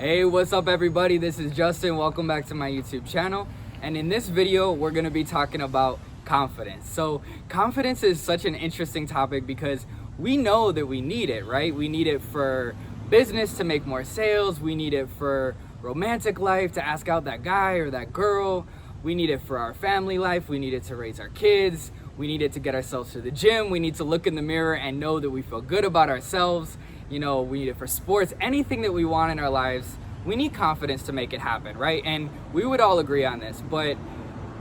Hey, what's up everybody? This is Justin. Welcome back to my YouTube channel. And in this video, we're gonna be talking about confidence. So confidence is such an interesting topic because we know that we need it, right? We need it for business to make more sales. We need it for romantic life to ask out that guy or that girl. We need it for our family life. We need it to raise our kids. We need it to get ourselves to the gym. We need to look in the mirror and know that we feel good about ourselves. You know, we need it for sports, anything that we want in our lives. We need confidence to make it happen, right? And we would all agree on this, but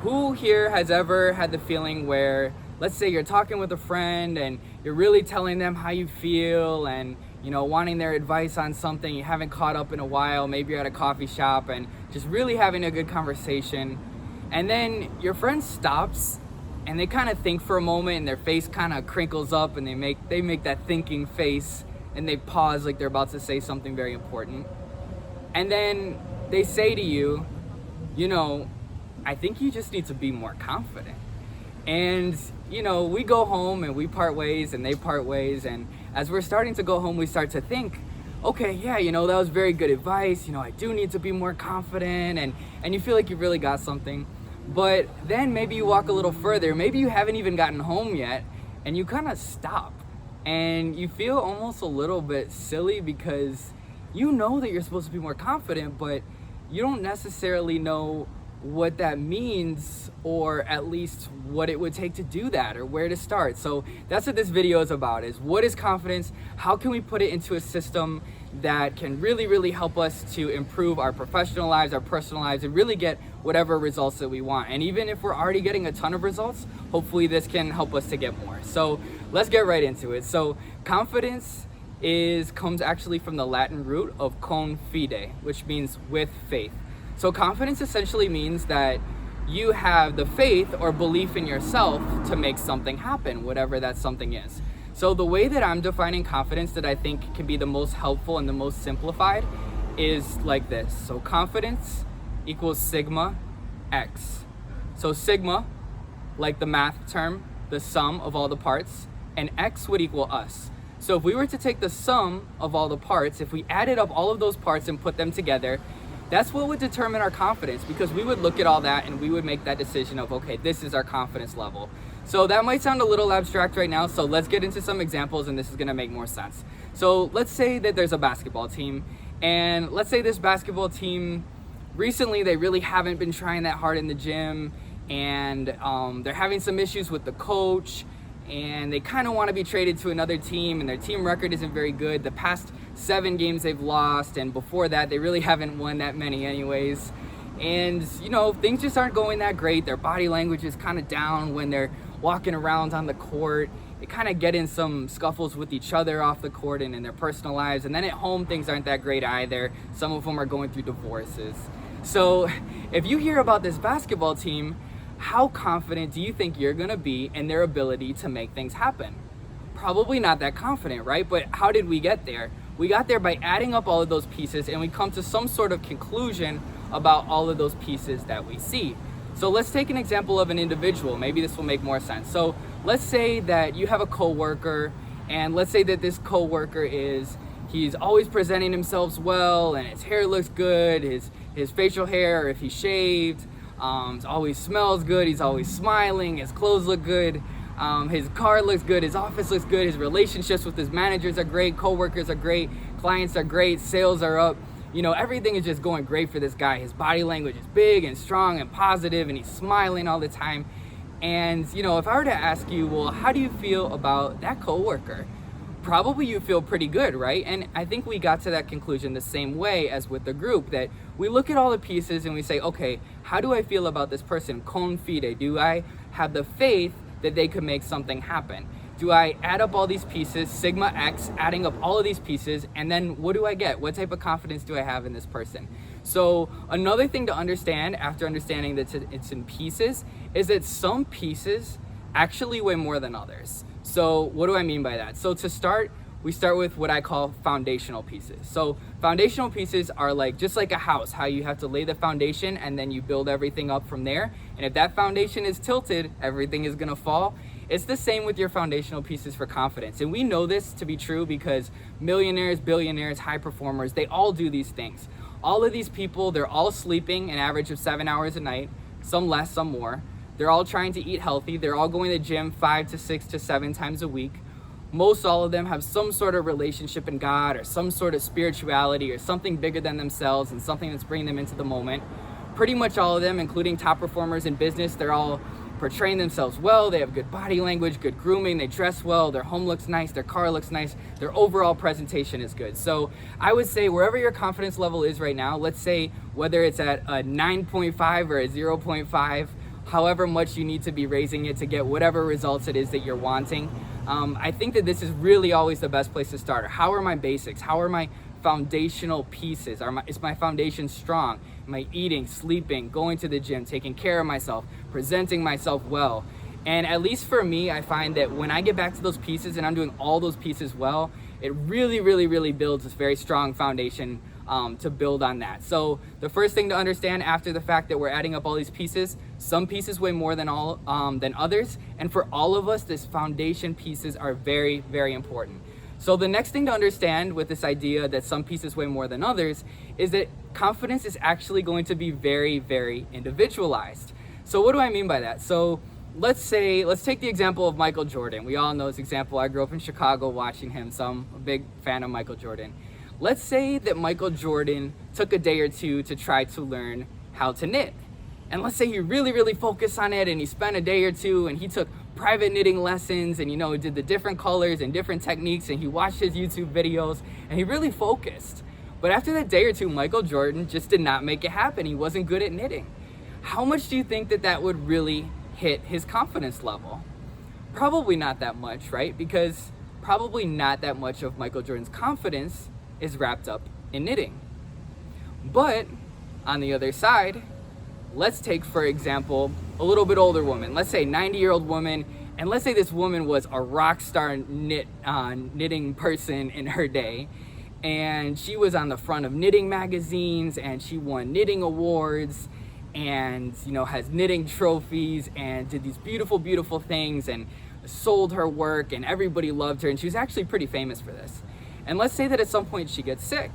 who here has ever had the feeling where, let's say you're talking with a friend and you're really telling them how you feel and, you know, wanting their advice on something you haven't caught up in a while, maybe you're at a coffee shop and just really having a good conversation. And then your friend stops and they kind of think for a moment and their face kind of crinkles up and they make that thinking face and they pause like they're about to say something very important. And then they say to you, you know, I think you just need to be more confident. And, you know, we go home and we part ways and they part ways. And as we're starting to go home, we start to think, okay, yeah, you know, that was very good advice. You know, I do need to be more confident. And you feel like you really got something. But then maybe you walk a little further. Maybe you haven't even gotten home yet and you kind of stop. And you feel almost a little bit silly because you know that you're supposed to be more confident, but you don't necessarily know what that means or at least what it would take to do that or where to start. So that's what this video is about, is what is confidence? How can we put it into a system that can really, really help us to improve our professional lives, our personal lives, and really get whatever results that we want. And even if we're already getting a ton of results, hopefully this can help us to get more. So let's get right into it. So confidence comes actually from the Latin root of con fide, which means with faith. So confidence essentially means that you have the faith or belief in yourself to make something happen, whatever that something is. So the way that I'm defining confidence that I think can be the most helpful and the most simplified is like this. So confidence equals sigma x. So sigma, like the math term, the sum of all the parts, and x would equal us. So if we were to take the sum of all the parts, if we added up all of those parts and put them together, that's what would determine our confidence, because we would look at all that and we would make that decision of, okay, this is our confidence level. So that might sound a little abstract right now, so let's get into some examples and this is gonna make more sense. So let's say that there's a basketball team, and let's say this basketball team, recently they really haven't been trying that hard in the gym, and they're having some issues with the coach, and they kind of want to be traded to another team, and their team record isn't very good. The past 7 games they've lost, and before that they really haven't won that many anyways. And you know, things just aren't going that great. Their body language is kind of down when they're walking around on the court. They kind of get in some scuffles with each other off the court and in their personal lives. And then at home, things aren't that great either. Some of them are going through divorces. So if you hear about this basketball team, how confident do you think you're gonna be in their ability to make things happen? Probably not that confident, right? But how did we get there? We got there by adding up all of those pieces, and we come to some sort of conclusion about all of those pieces that we see. So let's take an example of an individual. Maybe this will make more sense. So let's say that you have a coworker, and let's say that this coworker he's always presenting himself well, and his hair looks good, his facial hair, if he's shaved, always smells good, he's always smiling, his clothes look good, his car looks good, his office looks good, his relationships with his managers are great, coworkers are great, clients are great, sales are up. You know, everything is just going great for this guy. His body language is big and strong and positive, and he's smiling all the time. And, you know, if I were to ask you, well, how do you feel about that coworker? Probably you feel pretty good, right? And I think we got to that conclusion the same way as with the group, that we look at all the pieces and we say, okay, how do I feel about this person? Con fide. Do I have the faith that they could make something happen? Do I add up all these pieces, sigma x, adding up all of these pieces, and then what do I get? What type of confidence do I have in this person? So another thing to understand after understanding that it's in pieces is that some pieces actually weigh more than others. So what do I mean by that? So to start, we start with what I call foundational pieces. So foundational pieces are like, just like a house, how you have to lay the foundation and then you build everything up from there. And if that foundation is tilted, everything is gonna fall. It's the same with your foundational pieces for confidence. And we know this to be true because millionaires, billionaires, high performers, they all do these things. All of these people, they're all sleeping an average of 7 hours a night, some less, some more. They're all trying to eat healthy. They're all going to the gym 5 to 6 to 7 times a week. Most all of them have some sort of relationship in God or some sort of spirituality or something bigger than themselves and something that's bringing them into the moment. Pretty much all of them, including top performers in business, they're all portraying themselves well. They have good body language, good grooming, they dress well, their home looks nice, their car looks nice, their overall presentation is good. So I would say wherever your confidence level is right now, let's say whether it's at a 9.5 or a 0.5, however much you need to be raising it to get whatever results it is that you're wanting. I think that this is really always the best place to start. How are my basics? How are my foundational pieces? Is my foundation strong? Am I eating, sleeping, going to the gym, taking care of myself, presenting myself well? And at least for me, I find that when I get back to those pieces and I'm doing all those pieces well, it really builds this very strong foundation to build on that. So the first thing to understand after the fact that we're adding up all these pieces, some pieces weigh more than others, and for all of us, this foundation pieces are very important. So the next thing to understand with this idea that some pieces weigh more than others is that confidence is actually going to be very individualized. So what do I mean by that? So let's take the example of Michael Jordan. We all know this example. I grew up in Chicago watching him, so I'm a big fan of Michael Jordan. Let's say that Michael Jordan took a day or two to try to learn how to knit. And let's say he really focused on it and he spent a day or two and he took private knitting lessons and did the different colors and different techniques and he watched his YouTube videos and he really focused. But after that day or two, Michael Jordan just did not make it happen. He wasn't good at knitting. How much do you think that would really hit his confidence level? Probably not that much, right? Because probably not that much of Michael Jordan's confidence is wrapped up in knitting. But on the other side, let's take, for example, a little bit older woman. Let's say 90-year-old woman, and let's say this woman was a rock star knitting person in her day, and she was on the front of knitting magazines, and she won knitting awards, and has knitting trophies, and did these beautiful things, and sold her work, and everybody loved her, and she was actually pretty famous for this. And let's say that at some point she gets sick,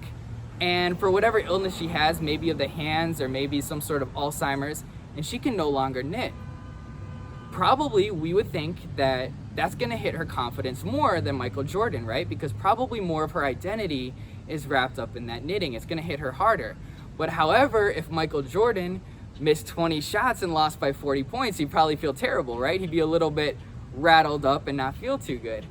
and for whatever illness she has, maybe of the hands or maybe some sort of Alzheimer's, and she can no longer knit. Probably we would think that that's going to hit her confidence more than Michael Jordan, right? Because probably more of her identity is wrapped up in that knitting. It's going to hit her harder. But however, if Michael Jordan missed 20 shots and lost by 40 points, he'd probably feel terrible, right? He'd be a little bit rattled up and not feel too good.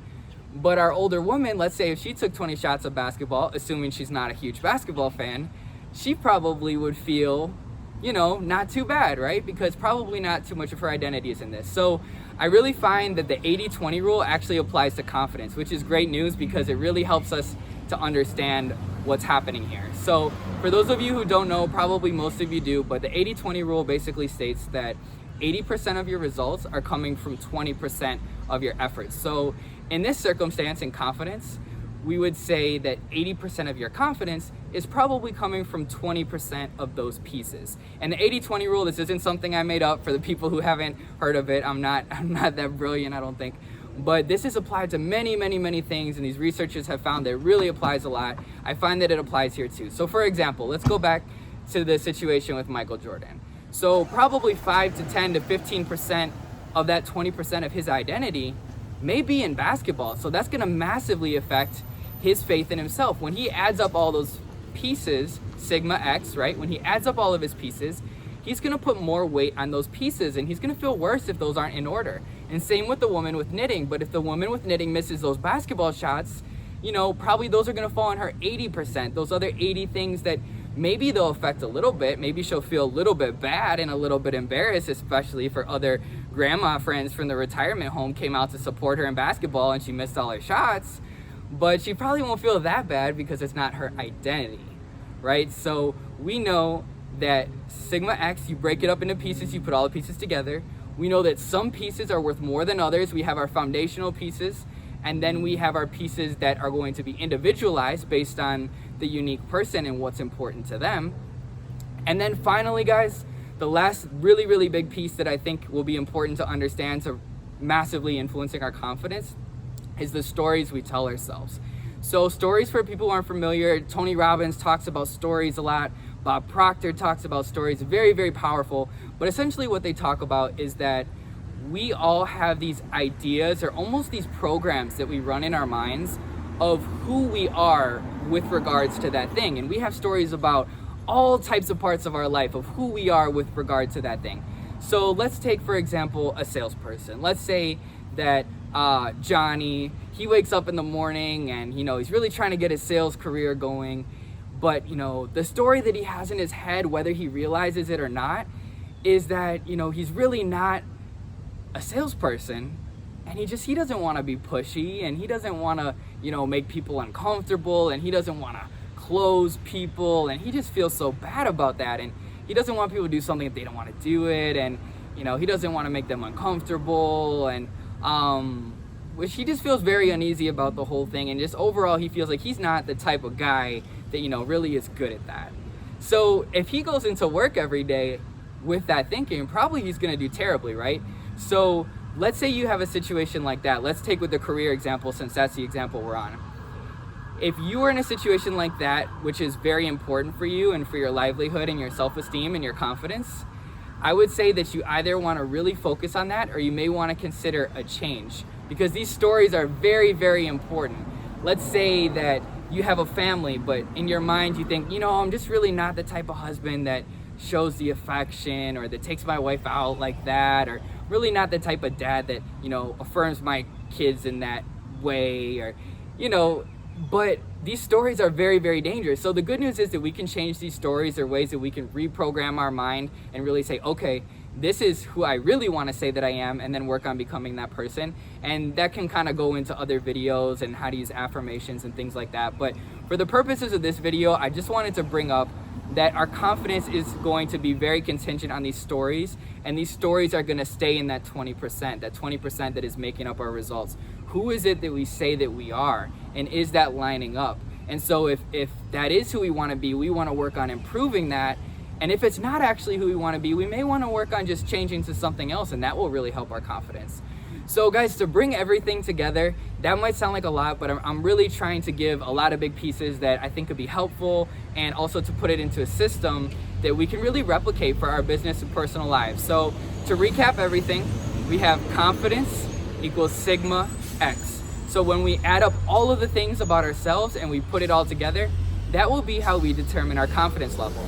But our older woman, let's say if she took 20 shots of basketball, assuming she's not a huge basketball fan, she probably would feel, not too bad, right? Because probably not too much of her identity is in this. So I really find that the 80-20 rule actually applies to confidence, which is great news because it really helps us to understand what's happening here. So for those of you who don't know, probably most of you do, but the 80-20 rule basically states that 80% of your results are coming from 20% of your efforts. So in this circumstance, in confidence, we would say that 80% of your confidence is probably coming from 20% of those pieces. And the 80-20 rule, this isn't something I made up for the people who haven't heard of it. I'm not that brilliant, I don't think. But this is applied to many things, and these researchers have found that it really applies a lot. I find that it applies here too. So for example, let's go back to the situation with Michael Jordan. So probably 5 to 10 to 15% of that 20% of his identity may be in basketball. So that's going to massively affect his faith in himself. When he adds up all those pieces, sigma X, right? When he adds up all of his pieces, he's going to put more weight on those pieces, and he's going to feel worse if those aren't in order. And same with the woman with knitting. But if the woman with knitting misses those basketball shots, probably those are going to fall on her 80%. Those other 80 things that maybe they'll affect a little bit. Maybe she'll feel a little bit bad and a little bit embarrassed, especially if her other grandma friends from the retirement home came out to support her in basketball and she missed all her shots. But she probably won't feel that bad because it's not her identity, right? So we know that sigma X, you break it up into pieces, you put all the pieces together. We know that some pieces are worth more than others. We have our foundational pieces, and then we have our pieces that are going to be individualized based on the unique person and what's important to them. And then finally, guys, the last really big piece that I think will be important to understand to massively influencing our confidence is the stories we tell ourselves. So stories, for people who aren't familiar, Tony Robbins talks about stories a lot. Bob Proctor talks about stories, very, very powerful. But essentially what they talk about is that we all have these ideas or almost these programs that we run in our minds of who we are with regards to that thing. And we have stories about all types of parts of our life of who we are with regard to that thing. So let's take, for example, a salesperson. Let's say that Johnny, he wakes up in the morning and, he's really trying to get his sales career going. But, the story that he has in his head, whether he realizes it or not, is that, he's really not a salesperson, and he doesn't want to be pushy, and he doesn't want to, make people uncomfortable, and he doesn't want to close people, and he just feels so bad about that, and he doesn't want people to do something if they don't want to do it, and he doesn't want to make them uncomfortable, and which he just feels very uneasy about the whole thing, and just overall he feels like he's not the type of guy that really is good at that. So if he goes into work every day with that thinking, probably he's going to do terribly, right? So let's say you have a situation like that. Let's take with the career example, since that's the example we're on. If you are in a situation like that, which is very important for you and for your livelihood and your self-esteem and your confidence, I would say that you either want to really focus on that, or you may want to consider a change, because these stories are very, very important. Let's say that you have a family, but in your mind you think, I'm just really not the type of husband that shows the affection, or that takes my wife out like that, or really not the type of dad that, affirms my kids in that way, or, but these stories are very, very dangerous. So the good news is that we can change these stories. There are ways that we can reprogram our mind and really say, okay, this is who I really want to say that I am, and then work on becoming that person. And that can kind of go into other videos and how to use affirmations and things like that. But for the purposes of this video, I just wanted to bring up that our confidence is going to be very contingent on these stories, and these stories are going to stay in that 20%, that is making up our results. Who is it that we say that we are, and is that lining up? And so if that is who we want to be, we want to work on improving that. And if it's not actually who we want to be, we may want to work on just changing to something else, and that will really help our confidence. So guys, to bring everything together, that might sound like a lot, but I'm really trying to give a lot of big pieces that I think could be helpful, and also to put it into a system that we can really replicate for our business and personal lives. So to recap everything, we have confidence equals sigma X. So when we add up all of the things about ourselves and we put it all together, that will be how we determine our confidence level.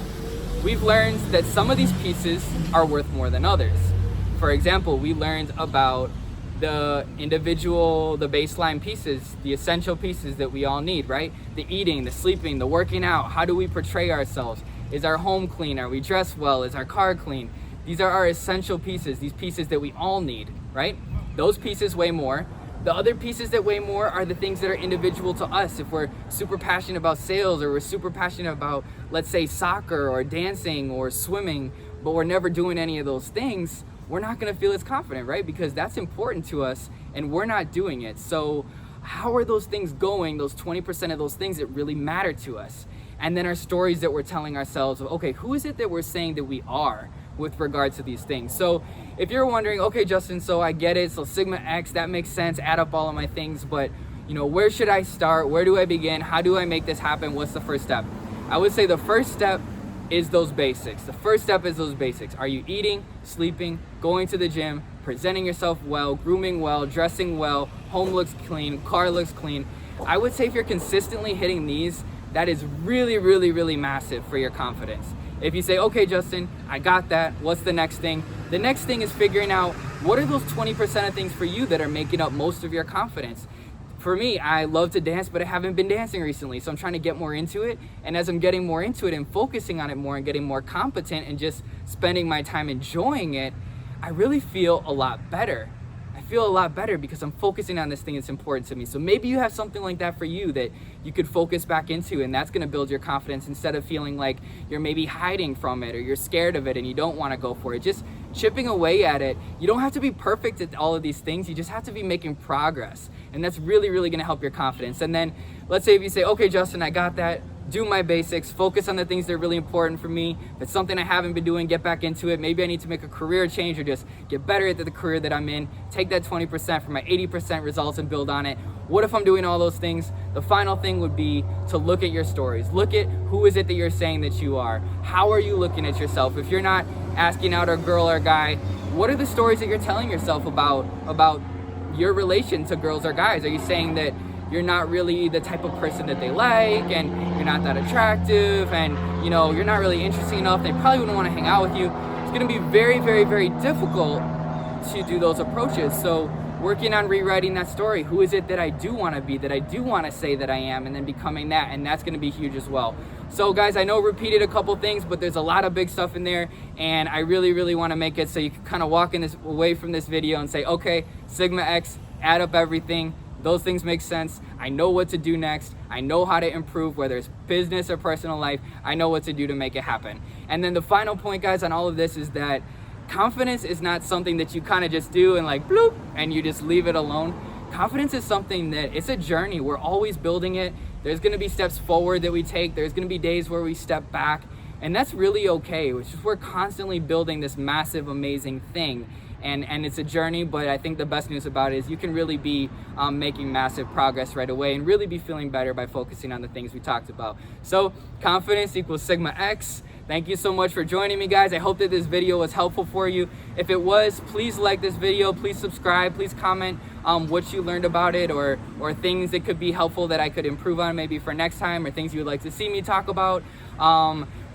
We've learned that some of these pieces are worth more than others. For example, we learned about the baseline pieces, the essential pieces that we all need, right? The eating, the sleeping, the working out. How do we portray ourselves? Is our home clean? Are we dressed well? Is our car clean? These are our essential pieces, these pieces that we all need, right? Those pieces weigh more. The other pieces that weigh more are the things that are individual to us. If we're super passionate about sales, or we're super passionate about, let's say, soccer or dancing or swimming, but we're never doing any of those things, we're not going to feel as confident, right? Because that's important to us and we're not doing it. So how are those things going, those 20% of those things that really matter to us? And then our stories that we're telling ourselves of, okay, who is it that we're saying that we are with regards to these things? So if you're wondering, okay, Justin, so I get it, so sigma X, that makes sense, add up all of my things, but where should I start? Where do I begin? How do I make this happen? What's the first step? I would say the first step is those basics. The first step is those basics. Are you eating, sleeping, going to the gym, presenting yourself well, grooming well, dressing well, home looks clean, car looks clean? I would say if you're consistently hitting these, that is really, really, really massive for your confidence. If you say, okay, Justin, I got that, what's the next thing? The next thing is figuring out what are those 20% of things for you that are making up most of your confidence. For me, I love to dance, but I haven't been dancing recently, so I'm trying to get more into it. And as I'm getting more into it and focusing on it more and getting more competent and just spending my time enjoying it, I really feel a lot better. I feel a lot better because I'm focusing on this thing that's important to me. So maybe you have something like that for you that you could focus back into, and that's gonna build your confidence instead of feeling like you're maybe hiding from it or you're scared of it and you don't wanna go for it. Just chipping away at it. You don't have to be perfect at all of these things. You just have to be making progress. And that's really, really gonna help your confidence. And then let's say if you say, okay, Justin, I got that. do my basics, focus on the things that are really important for me. If it's something I haven't been doing, get back into it. Maybe I need to make a career change or just get better at the career that I'm in. Take that 20% from my 80% results and build on it. What if I'm doing all those things? The final thing would be to look at your stories. Look at who is it that you're saying that you are. How are you looking at yourself? If you're not asking out a girl or a guy, what are the stories that you're telling yourself about your relation to girls or guys? Are you saying that you're not really the type of person that they like, and you're not that attractive, and you're not really interesting enough, they probably wouldn't want to hang out with you? It's going to be very, very, very difficult to do those approaches. So working on rewriting that story. Who is it that I do want to be, that I do want to say that I am, and then becoming that, and that's going to be huge as well. So guys, I know repeated a couple things, but there's a lot of big stuff in there, and I really, really want to make it so you can kind of walk away from this video and say, okay, Sigma X, add up everything. Those things make sense. I know what to do next. I know how to improve, whether it's business or personal life. I know what to do to make it happen. And then the final point, guys, on all of this is that confidence is not something that you kind of just do and like bloop and you just leave it alone. Confidence is something that it's a journey. We're always building it. There's going to be steps forward that we take. There's going to be days where we step back, and that's really okay. It's just we're constantly building this massive, amazing thing. And it's a journey, but I think the best news about it is you can really be making massive progress right away and really be feeling better by focusing on the things we talked about. So confidence equals Sigma X. Thank you so much for joining me, guys. I hope that this video was helpful for you. If it was, please like this video, please subscribe, please comment what you learned about it, or things that could be helpful that I could improve on maybe for next time, or things you would like to see me talk about.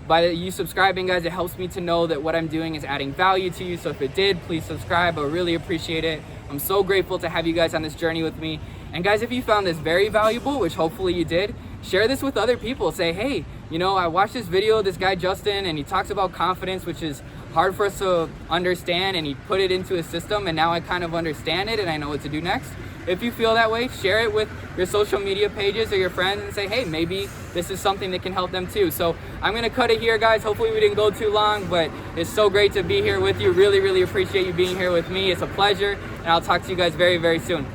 By you subscribing, guys, it helps me to know that what I'm doing is adding value to you. So if it did, please subscribe. I really appreciate it. I'm so grateful to have you guys on this journey with me. And guys, if you found this very valuable, which hopefully you did, share this with other people. Say, hey, I watched this video, this guy Justin, and he talks about confidence, which is hard for us to understand, and he put it into a system, and now I kind of understand it and I know what to do next. If you feel that way, share it with your social media pages or your friends and say, hey, maybe this is something that can help them too. So I'm going to cut it here, guys. Hopefully we didn't go too long, but it's so great to be here with you. Really, really appreciate you being here with me. It's a pleasure, and I'll talk to you guys very, very soon.